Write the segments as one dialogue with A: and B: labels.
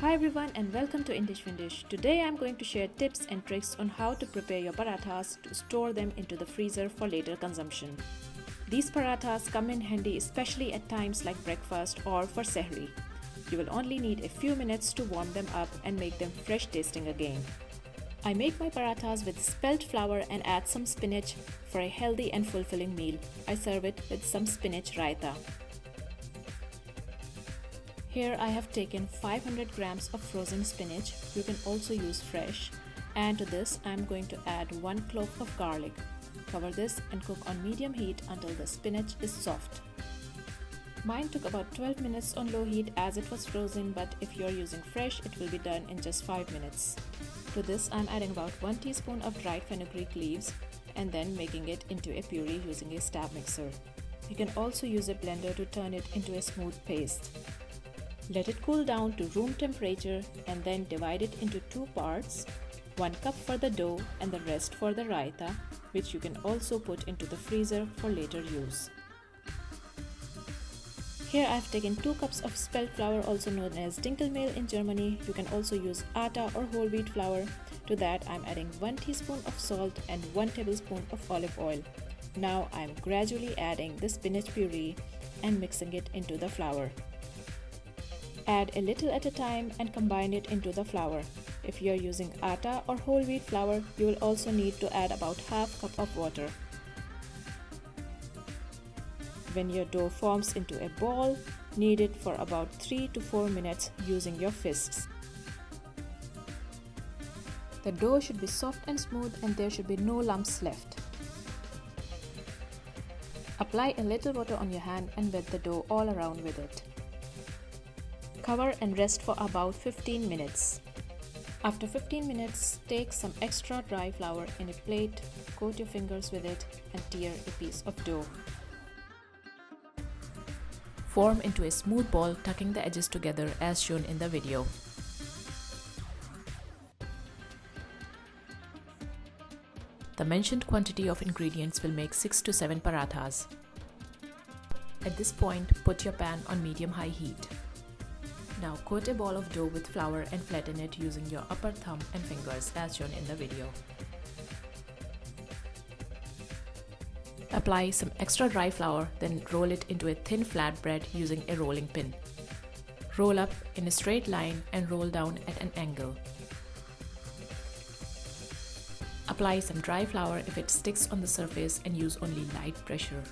A: Hi everyone and welcome to Indisch.windisch. Today I am going to share tips and tricks on how to prepare your parathas to store them into the freezer for later consumption. These parathas come in handy especially at times like breakfast or for sehri. You will only need a few minutes to warm them up and make them fresh tasting again. I make my parathas with spelt flour and add some spinach for a healthy and fulfilling meal. I serve it with some spinach raita. Here I have taken 500 grams of frozen spinach. You can also use fresh. And to this I am going to add 1 clove of garlic. Cover this and cook on medium heat until the spinach is soft. Mine took about 12 minutes on low heat as it was frozen, but if you are using fresh it will be done in just 5 minutes. To this I am adding about 1 teaspoon of dried fenugreek leaves and then making it into a puree using a stab mixer. You can also use a blender to turn it into a smooth paste. Let it cool down to room temperature and then divide it into 2 parts, 1 cup for the dough and the rest for the raita, which you can also put into the freezer for later use. Here I have taken 2 cups of spelt flour, also known as Dinkelmehl in Germany. You can also use atta or whole wheat flour. To that I am adding 1 teaspoon of salt and 1 tablespoon of olive oil. Now I am gradually adding the spinach puree and mixing it into the flour. Add a little at a time and combine it into the flour. If you are using atta or whole wheat flour, you will also need to add about half cup of water. When your dough forms into a ball, knead it for about 3 to 4 minutes using your fists. The dough should be soft and smooth and there should be no lumps left. Apply a little water on your hand and wet the dough all around with it. Cover and rest for about 15 minutes. After 15 minutes, take some extra dry flour in a plate, coat your fingers with it and tear a piece of dough. Form into a smooth ball, tucking the edges together as shown in the video. The mentioned quantity of ingredients will make 6 to 7 parathas. At this point, put your pan on medium-high heat. Now coat a ball of dough with flour and flatten it using your upper thumb and fingers as shown in the video. Apply some extra dry flour, then roll it into a thin flatbread using a rolling pin. Roll up in a straight line and roll down at an angle. Apply some dry flour if it sticks on the surface and use only light pressure.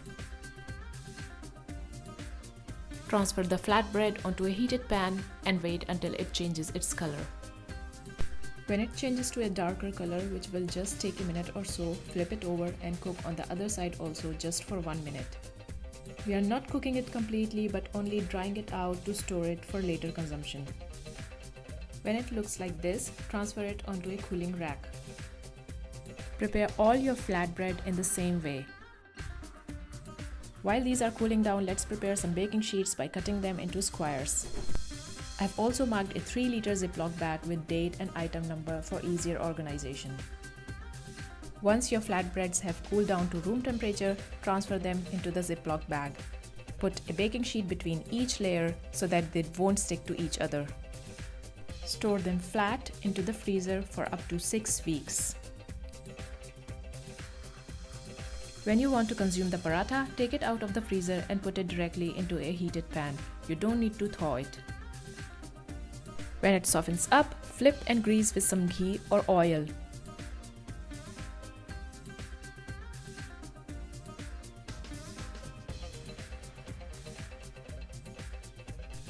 A: Transfer the flatbread onto a heated pan and wait until it changes its color. When it changes to a darker color, which will just take a minute or so, flip it over and cook on the other side also just for 1 minute. We are not cooking it completely but only drying it out to store it for later consumption. When it looks like this, transfer it onto a cooling rack. Prepare all your flatbread in the same way. While these are cooling down, let's prepare some baking sheets by cutting them into squares. I've also marked a 3-liter Ziploc bag with date and item number for easier organization. Once your flatbreads have cooled down to room temperature, transfer them into the Ziploc bag. Put a baking sheet between each layer so that they won't stick to each other. Store them flat into the freezer for up to 6 weeks. When you want to consume the paratha, take it out of the freezer and put it directly into a heated pan. You don't need to thaw it. When it softens up, flip and grease with some ghee or oil.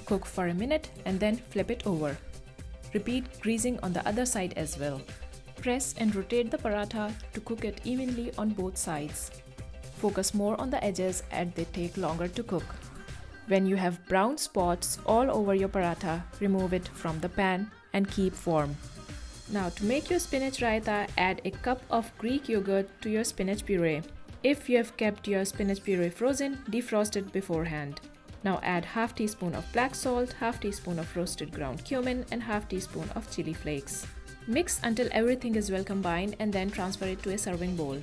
A: Cook for a minute and then flip it over. Repeat greasing on the other side as well. Press and rotate the paratha to cook it evenly on both sides. Focus more on the edges as they take longer to cook. When you have brown spots all over your paratha, remove it from the pan and keep warm. Now to make your spinach raita, add a cup of Greek yogurt to your spinach puree. If you have kept your spinach puree frozen, defrost it beforehand. Now add half teaspoon of black salt, half teaspoon of roasted ground cumin and half teaspoon of chili flakes. Mix until everything is well combined and then transfer it to a serving bowl.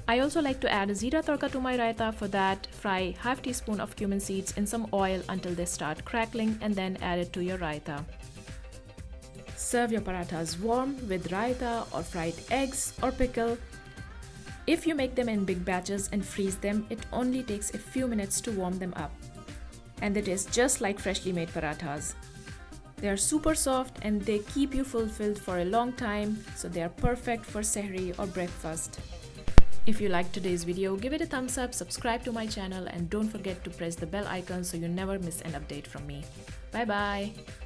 A: I also like to add zira tadka to my raita. For that, fry half teaspoon of cumin seeds in some oil until they start crackling and then add it to your raita. Serve your parathas warm with raita or fried eggs or pickle. If you make them in big batches and freeze them, it only takes a few minutes to warm them up. And they taste just like freshly made parathas. They are super soft and they keep you fulfilled for a long time, so they are perfect for sehri or breakfast. If you liked today's video, give it a thumbs up, subscribe to my channel, and don't forget to press the bell icon so you never miss an update from me. Bye bye!